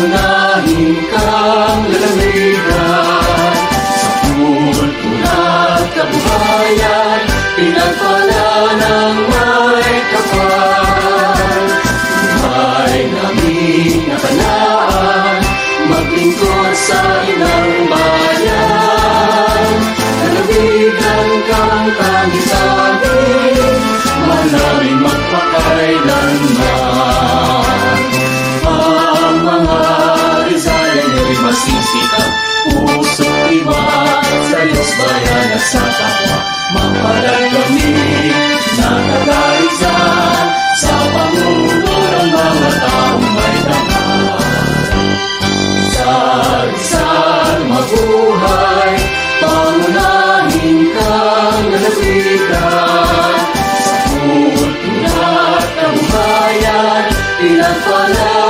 pangunahin kang lalawigan. Sa kultura at kabuhayan, pinagpala ng may kapal. Buhay namin nakalaan, maglingkod sa inang bayan. Lalawigan kang tanging sa amin, manaling magpakailanman. Ang mga Rizaleño'y masisikat, puso't iwat sa Diyos, bayan at sa kapwa. Mapalad kami na taga-Rizal, sa pangulo ng mga taong may dangal. Rizal, mabuhay, pangunahin kang lalawigan. Sa kultura at kabuhayan, pinagpala